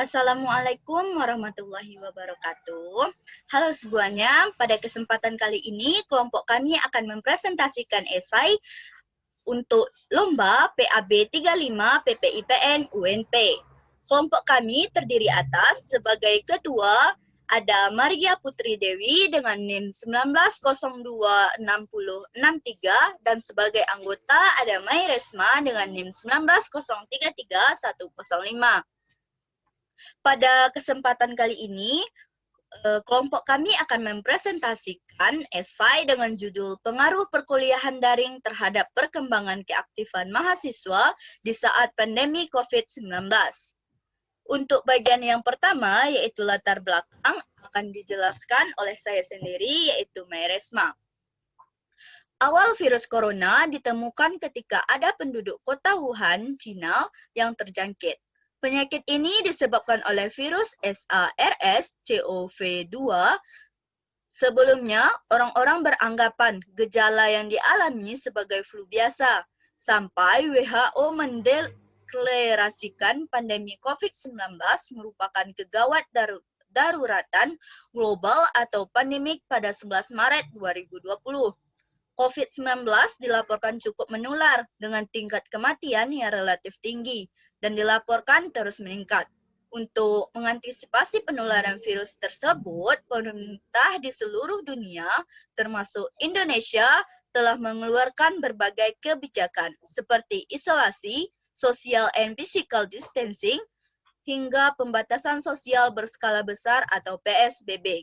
Assalamualaikum warahmatullahi wabarakatuh. Halo semuanya, pada kesempatan kali ini kelompok kami akan mempresentasikan esai untuk lomba PAB 35 PPIPN UNP. Kelompok kami terdiri atas sebagai ketua ada Maria Putri Dewi dengan NIM 19026063 dan sebagai anggota ada Mai Resma dengan NIM 19033 105. Pada kesempatan kali ini, kelompok kami akan mempresentasikan esai dengan judul Pengaruh Perkuliahan Daring Terhadap Perkembangan Keaktifan Mahasiswa di Saat Pandemi COVID-19. Untuk bagian yang pertama, yaitu latar belakang, akan dijelaskan oleh saya sendiri, yaitu Mai Resma. Awal virus corona ditemukan ketika ada penduduk kota Wuhan, Cina, yang terjangkit. Penyakit ini disebabkan oleh virus SARS-CoV-2. Sebelumnya, orang-orang beranggapan gejala yang dialami sebagai flu biasa, sampai WHO mendeklarasikan pandemi COVID-19 merupakan kegawat daruratan global atau pandemik pada 11 Maret 2020. COVID-19 dilaporkan cukup menular dengan tingkat kematian yang relatif tinggi dan dilaporkan terus meningkat. Untuk mengantisipasi penularan virus tersebut, pemerintah di seluruh dunia, termasuk Indonesia, telah mengeluarkan berbagai kebijakan seperti isolasi, social and physical distancing, hingga pembatasan sosial berskala besar atau PSBB.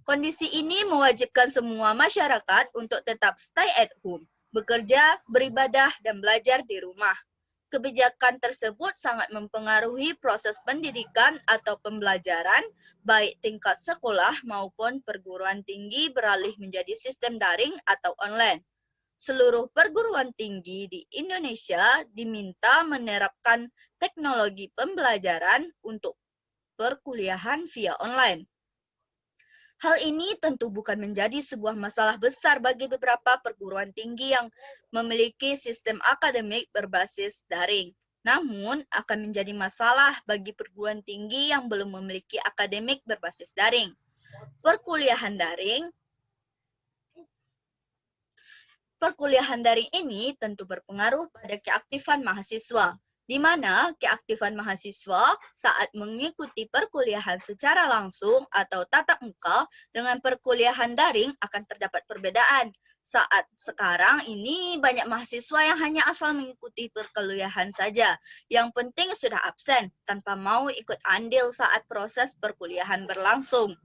Kondisi ini mewajibkan semua masyarakat untuk tetap stay at home, bekerja, beribadah, dan belajar di rumah. Kebijakan tersebut sangat mempengaruhi proses pendidikan atau pembelajaran, baik tingkat sekolah maupun perguruan tinggi beralih menjadi sistem daring atau online. Seluruh perguruan tinggi di Indonesia diminta menerapkan teknologi pembelajaran untuk perkuliahan via online. Hal ini tentu bukan menjadi sebuah masalah besar bagi beberapa perguruan tinggi yang memiliki sistem akademik berbasis daring. Namun, akan menjadi masalah bagi perguruan tinggi yang belum memiliki akademik berbasis daring. Perkuliahan daring ini tentu berpengaruh pada keaktifan mahasiswa, di mana keaktifan mahasiswa saat mengikuti perkuliahan secara langsung atau tatap muka dengan perkuliahan daring akan terdapat perbedaan. Saat sekarang ini banyak mahasiswa yang hanya asal mengikuti perkuliahan saja. Yang penting sudah absen tanpa mau ikut andil saat proses perkuliahan berlangsung.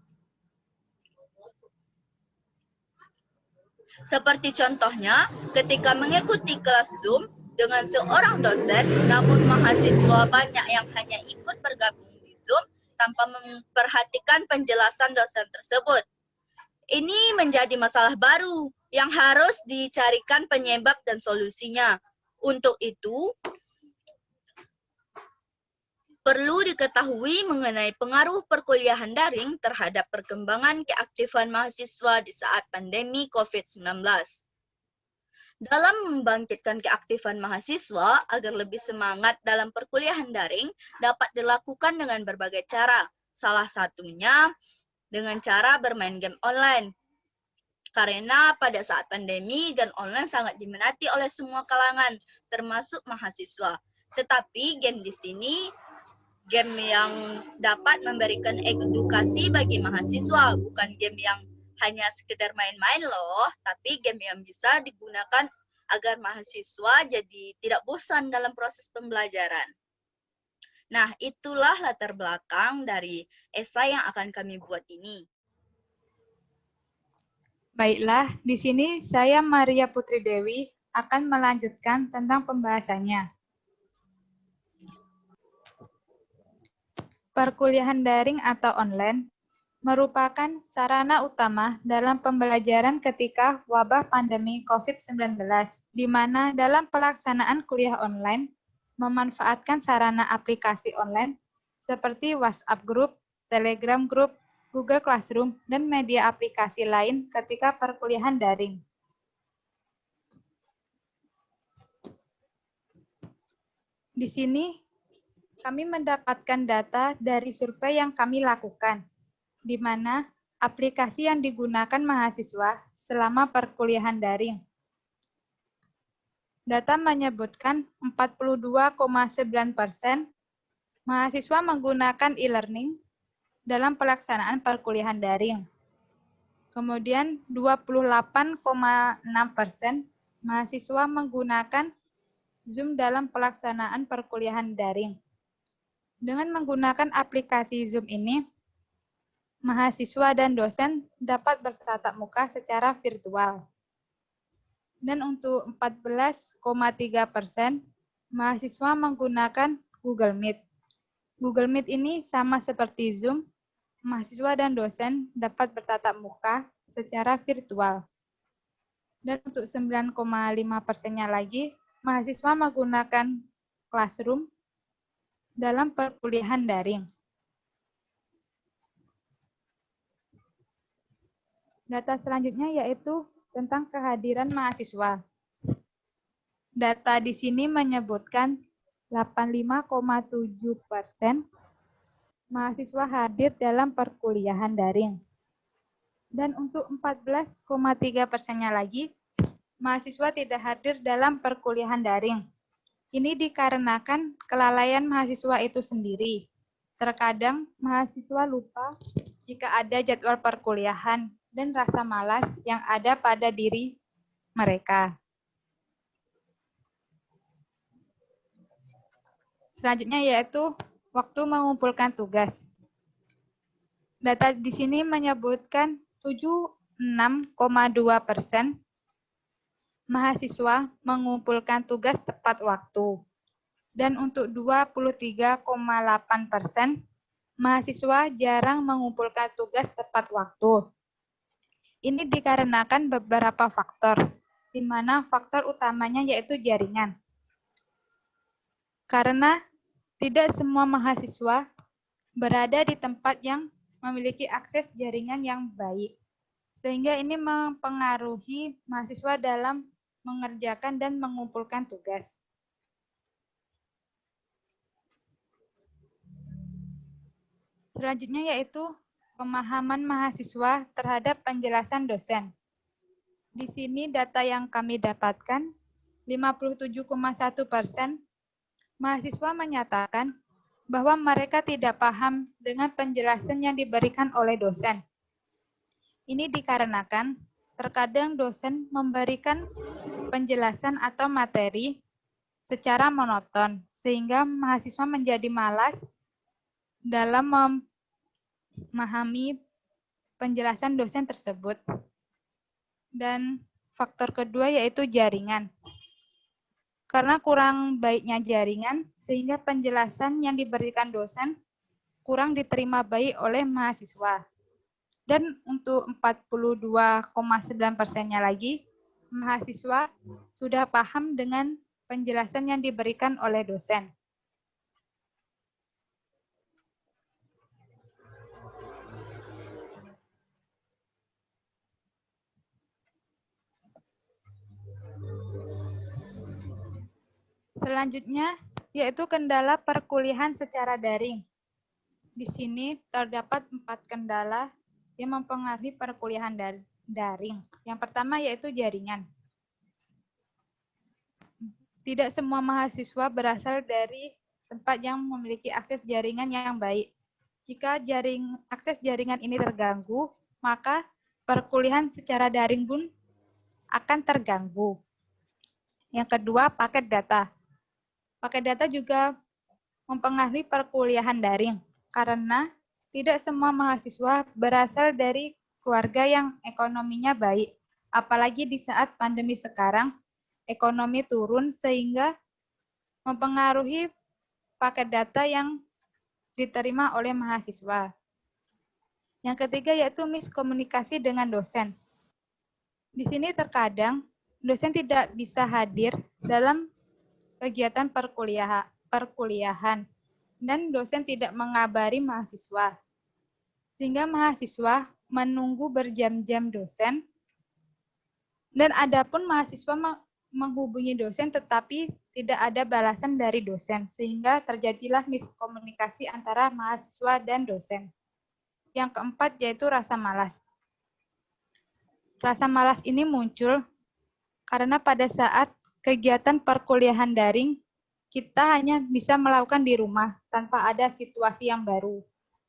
Seperti contohnya, ketika mengikuti kelas Zoom dengan seorang dosen, namun mahasiswa banyak yang hanya ikut bergabung di Zoom tanpa memperhatikan penjelasan dosen tersebut. Ini menjadi masalah baru yang harus dicarikan penyebab dan solusinya. Untuk itu, perlu diketahui mengenai pengaruh perkuliahan daring terhadap perkembangan keaktifan mahasiswa di saat pandemi COVID-19. Dalam membangkitkan keaktifan mahasiswa agar lebih semangat dalam perkuliahan daring dapat dilakukan dengan berbagai cara. Salah satunya dengan cara bermain game online. Karena pada saat pandemi, game online sangat diminati oleh semua kalangan, termasuk mahasiswa. Tetapi game di sini game yang dapat memberikan edukasi bagi mahasiswa, bukan game yang hanya sekedar main-main loh, tapi game yang bisa digunakan agar mahasiswa jadi tidak bosan dalam proses pembelajaran. Nah, itulah latar belakang dari esai yang akan kami buat ini. Baiklah, di sini saya Maria Putri Dewi akan melanjutkan tentang pembahasannya. Perkuliahan daring atau online merupakan sarana utama dalam pembelajaran ketika wabah pandemi COVID-19, di mana dalam pelaksanaan kuliah online memanfaatkan sarana aplikasi online seperti WhatsApp Group, Telegram Group, Google Classroom, dan media aplikasi lain ketika perkuliahan daring. Di sini kami mendapatkan data dari survei yang kami lakukan, di mana aplikasi yang digunakan mahasiswa selama perkuliahan daring. Data menyebutkan 42,9% mahasiswa menggunakan e-learning dalam pelaksanaan perkuliahan daring. Kemudian 28,6% mahasiswa menggunakan Zoom dalam pelaksanaan perkuliahan daring. Dengan menggunakan aplikasi Zoom ini, mahasiswa dan dosen dapat bertatap muka secara virtual. Dan untuk 14,3% mahasiswa menggunakan Google Meet. Google Meet ini sama seperti Zoom, mahasiswa dan dosen dapat bertatap muka secara virtual. Dan untuk 9,5%-nya lagi, mahasiswa menggunakan Classroom dalam perkuliahan daring. Data selanjutnya yaitu tentang kehadiran mahasiswa. Data di sini menyebutkan 85,7% mahasiswa hadir dalam perkuliahan daring. Dan untuk 14,3%-nya lagi, mahasiswa tidak hadir dalam perkuliahan daring. Ini dikarenakan kelalaian mahasiswa itu sendiri. Terkadang mahasiswa lupa jika ada jadwal perkuliahan dan rasa malas yang ada pada diri mereka. Selanjutnya yaitu waktu mengumpulkan tugas. Data di sini menyebutkan 76,2% mahasiswa mengumpulkan tugas tepat waktu. Dan untuk 23,8% mahasiswa jarang mengumpulkan tugas tepat waktu. Ini dikarenakan beberapa faktor, di mana faktor utamanya yaitu jaringan. Karena tidak semua mahasiswa berada di tempat yang memiliki akses jaringan yang baik, sehingga ini mempengaruhi mahasiswa dalam mengerjakan dan mengumpulkan tugas. Selanjutnya yaitu pemahaman mahasiswa terhadap penjelasan dosen. Di sini data yang kami dapatkan, 57,1% mahasiswa menyatakan bahwa mereka tidak paham dengan penjelasan yang diberikan oleh dosen. Ini dikarenakan terkadang dosen memberikan penjelasan atau materi secara monoton, sehingga mahasiswa menjadi malas dalam memahami penjelasan dosen tersebut. Dan faktor kedua yaitu jaringan. Karena kurang baiknya jaringan, sehingga penjelasan yang diberikan dosen kurang diterima baik oleh mahasiswa. Dan untuk 42,9%-nya lagi, mahasiswa sudah paham dengan penjelasan yang diberikan oleh dosen. Selanjutnya, yaitu kendala perkuliahan secara daring. Di sini terdapat 4 kendala yang mempengaruhi perkuliahan daring. Yang pertama yaitu jaringan. Tidak semua mahasiswa berasal dari tempat yang memiliki akses jaringan yang baik. Jika akses jaringan ini terganggu, maka perkuliahan secara daring pun akan terganggu. Yang kedua, paket data. Paket data juga mempengaruhi perkuliahan daring, karena tidak semua mahasiswa berasal dari keluarga yang ekonominya baik. Apalagi di saat pandemi sekarang, ekonomi turun sehingga mempengaruhi paket data yang diterima oleh mahasiswa. Yang ketiga yaitu miskomunikasi dengan dosen. Di sini terkadang dosen tidak bisa hadir dalam kegiatan perkuliahan dan dosen tidak mengabari mahasiswa. Sehingga mahasiswa menunggu berjam-jam dosen dan adapun mahasiswa menghubungi dosen tetapi tidak ada balasan dari dosen sehingga terjadilah miskomunikasi antara mahasiswa dan dosen. Yang keempat yaitu rasa malas. Rasa malas ini muncul karena pada saat kegiatan perkuliahan daring, kita hanya bisa melakukan di rumah tanpa ada situasi yang baru.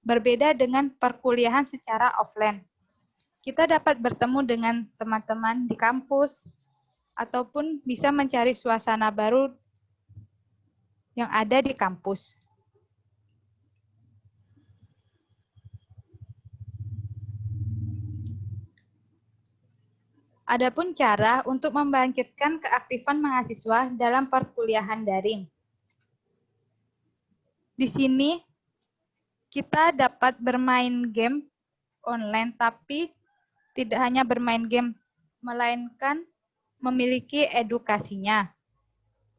Berbeda dengan perkuliahan secara offline. Kita dapat bertemu dengan teman-teman di kampus, ataupun bisa mencari suasana baru yang ada di kampus. Adapun cara untuk membangkitkan keaktifan mahasiswa dalam perkuliahan daring. Di sini kita dapat bermain game online, tapi tidak hanya bermain game, melainkan memiliki edukasinya.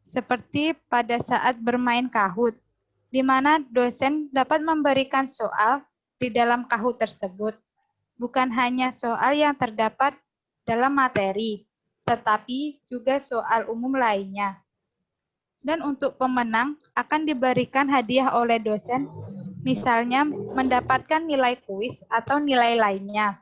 Seperti pada saat bermain Kahoot, di mana dosen dapat memberikan soal di dalam Kahoot tersebut. Bukan hanya soal yang terdapat dalam materi, tetapi juga soal umum lainnya. Dan untuk pemenang akan diberikan hadiah oleh dosen, misalnya mendapatkan nilai kuis atau nilai lainnya.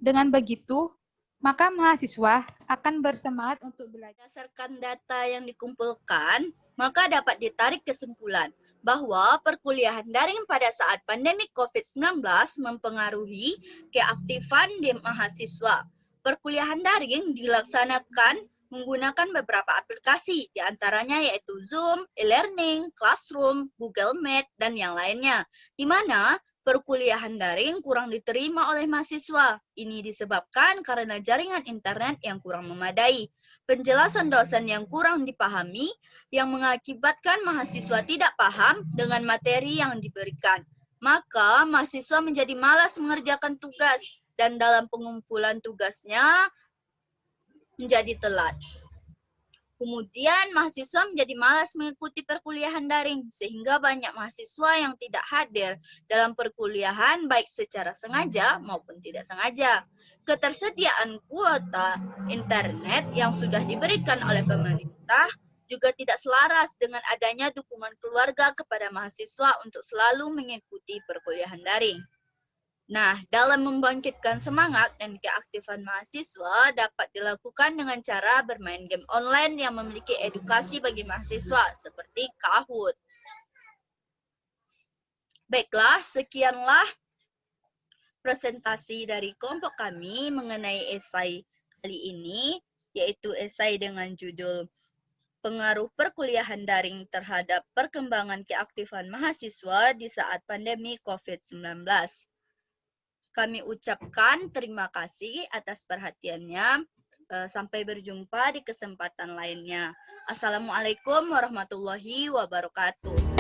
Dengan begitu, maka mahasiswa akan bersemangat untuk belajar. Berdasarkan data yang dikumpulkan, maka dapat ditarik kesimpulan bahwa perkuliahan daring pada saat pandemi COVID-19 mempengaruhi keaktifan di mahasiswa. Perkuliahan daring dilaksanakan menggunakan beberapa aplikasi, di antaranya yaitu Zoom, e-learning, Classroom, Google Meet, dan yang lainnya, di mana perkuliahan daring kurang diterima oleh mahasiswa. Ini disebabkan karena jaringan internet yang kurang memadai, penjelasan dosen yang kurang dipahami, yang mengakibatkan mahasiswa tidak paham dengan materi yang diberikan. Maka mahasiswa menjadi malas mengerjakan tugas, dan dalam pengumpulan tugasnya menjadi telat. Kemudian mahasiswa menjadi malas mengikuti perkuliahan daring, sehingga banyak mahasiswa yang tidak hadir dalam perkuliahan baik secara sengaja maupun tidak sengaja. Ketersediaan kuota internet yang sudah diberikan oleh pemerintah juga tidak selaras dengan adanya dukungan keluarga kepada mahasiswa untuk selalu mengikuti perkuliahan daring. Nah, dalam membangkitkan semangat dan keaktifan mahasiswa dapat dilakukan dengan cara bermain game online yang memiliki edukasi bagi mahasiswa seperti Kahoot. Baiklah, sekianlah presentasi dari kelompok kami mengenai esai kali ini, yaitu esai dengan judul Pengaruh Perkuliahan Daring Terhadap Perkembangan Keaktifan Mahasiswa di Saat Pandemi COVID-19. Kami ucapkan terima kasih atas perhatiannya. Sampai berjumpa di kesempatan lainnya. Assalamualaikum warahmatullahi wabarakatuh.